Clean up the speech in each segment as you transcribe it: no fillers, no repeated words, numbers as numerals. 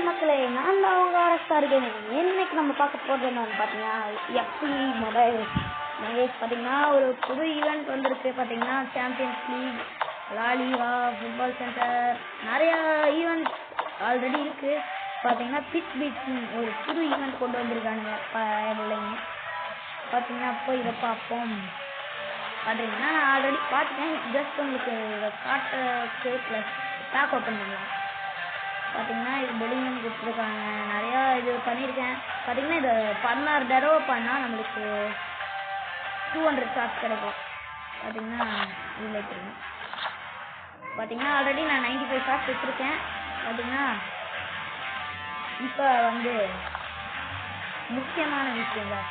மக்களே, நான் தான் அவங்க ஆர்எஸ்ஆர் இருக்கேன். இன்னைக்கு நம்ம பார்க்க போகிறது என்னன்னு பார்த்தீங்கன்னா, எஃப்பி மொபைல் மேட்ச் பார்த்தீங்கன்னா ஒரு புது ஈவெண்ட் வந்திருக்கு. பார்த்தீங்கன்னா champions league, La Liga, football centre, நிறையா ஈவெண்ட் ஆல்ரெடி இருக்குது. பார்த்தீங்கன்னா பிச் பீச் ஒரு புது ஈவெண்ட் கொண்டு வந்திருக்கானுங்க பிள்ளைங்க. பார்த்தீங்கன்னா அப்போ இதை பார்ப்போம். பார்த்தீங்கன்னா நான் ஆல்ரெடி பார்த்துட்டேன். ஜஸ்ட் உங்களுக்கு இதை காட்டுறதுக்கு ப்ளஸ் பேக் ஓப்பன் பண்ணலாம். பார்த்தீங்கன்னா இது பெலிங்கம் கொடுத்துருக்காங்க. நிறையா இது பண்ணியிருக்கேன். பார்த்தீங்கன்னா இதை 16 தடவை பண்ணால் நம்மளுக்கு 200 சார்ஜ் கிடைக்கும். பார்த்தீங்கன்னா இதில் தெரியும். பார்த்தீங்கன்னா ஆல்ரெடி நான் 95 சார்ஜ் வச்சுருக்கேன். பார்த்தீங்கன்னா இப்போ முக்கியமான விஷயம் தான்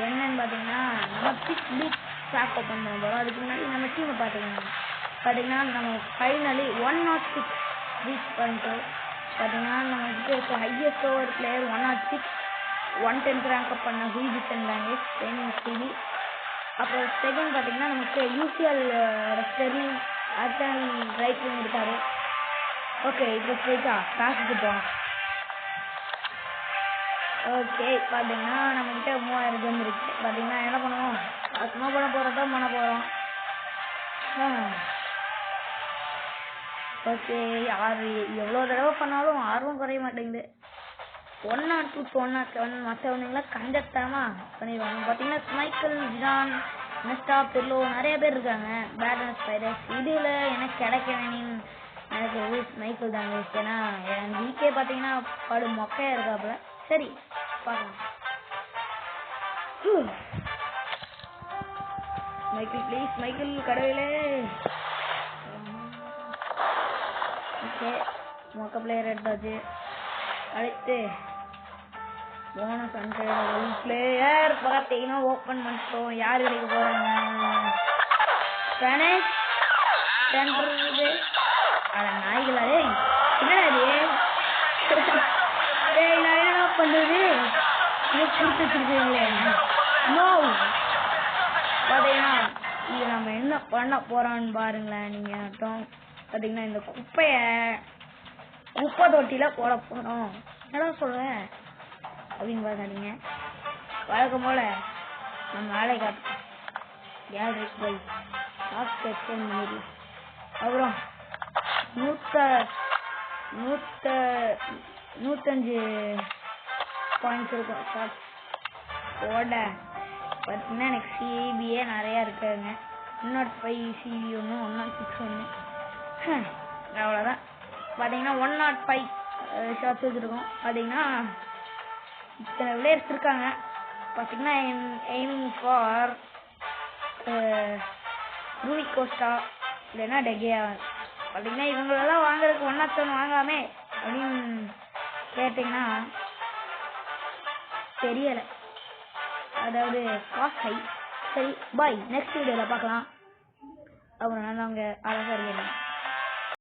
என்னன்னு பார்த்தீங்கன்னா, நம்ம பிச் பீச் பேக் ஓப்பன் பண்ண போகிறோம். அதுக்கு முன்னாடி நம்ம டீமை பார்த்தீங்கன்னா நம்ம ஃபைனலி 106 ரீச் பண்ணிட்டோம். பார்த்தீங்கன்னா நம்மகிட்ட இருக்க highest over player 106, 110 rank up பண்ண ஹூஜிசன் லாங்குவேஜ் ட்ரைனிங் டிவி. அப்புறம் செகண்ட் பார்த்தீங்கன்னா நமக்கு யூசிஎல் ஸ்டெர்லிங் அர்டன் ரைட்லிங் இருக்காரு. ஓகே, இப்போ ஸ்ட்ரைட்டா காசுக்கு போகலாம். ஓகே, பார்த்தீங்கன்னா நம்மகிட்ட 3000 கேம் இருக்கு. பார்த்தீங்கன்னா என்ன பண்ணுவோம், சும்மா பண்ண போகிறோம். ஓகே, எவ்வளோ தடவை பண்ணாலும் ஆர்வம் குறைய மாட்டேங்குது. 102 to 107 மற்றவனுங்களாம் கண்டத்தமாக பண்ணிடுவாங்க. பார்த்தீங்கன்னா மைக்கேல், ஜான், நெஸ்டா, பெர்லோ நிறைய பேர் இருக்காங்க. பேட்டன் ஸ்பைடர்ஸ் இதில் எனக்கு கிடைக்க வேணும்னு எனக்கு மைக்கேல் தாங்க. ஏன்னா என் வீக்கே பார்த்தீங்கன்னா படு மொக்கையாக இருக்காப்புல. சரி பார்க்கலாம். மைக்கேல் ப்ளீஸ், மைக்கேல் கடவுளே. ஓகே, மொக்க பிளேயர் எடுத்தாச்சு. அடுத்து போனஸ் 100 பிளேயர் பார்த்தீங்கன்னா ஓப்பன் பண்ணிட்டோம். யார் கிடைக்க போகிறாங்க? கணேஷ் சென்றது. அட நாய்களே, என்னடா இது? நான் என்ன பண்ணுறது? கொடுத்துருக்கீங்களே. நோ, பார்த்தீங்கன்னா இது நம்ம என்ன பண்ண போகிறோன்னு பாருங்களேன். நீங்கள் மட்டும் பார்த்தீங்கன்னா இந்த குப்பை தொட்டியில் போட போகிறோம். என்ன சொல்கிறேன் அப்படின்னு பார்க்காதீங்க. வழக்கம் போல் நம்ம வேலை காட்டுறோம். கேலரிக்கு போய் டாஸ்க் எக்ஸ்டெண்ட் பண்ணி அப்புறம் 105 பாயிண்ட்ஸ் இருக்கும் ஷார்ட் போட. பார்த்தீங்கன்னா எனக்கு சிபிஏ நிறையா இருக்காதுங்க. 105 சிபி ஒன்று, 106 ஒன்று, அவ்வளோதான். பார்த்தீங்கன்னா 105 ஷார்ட்ஸ் வச்சுருக்கோம். பார்த்தீங்கன்னா இத்தனை பிளேயர்ஸ் இருக்காங்க. பார்த்தீங்கன்னா எய்மிங் ஃபார் ரூவி கோஸ்டா இல்லைன்னா டெகேயா. பார்த்தீங்கன்னா இவங்களெல்லாம் வாங்குறதுக்கு 107 வாங்காமே அப்படின்னு கேட்டிங்கன்னா தெரியலை. அதாவது காஸ்ட் ஹை. சரி பாய், நெக்ஸ்ட் வீடியோவில் பார்க்கலாம். அப்புறம் நான் அவங்க அழகாக இருக்கேன்.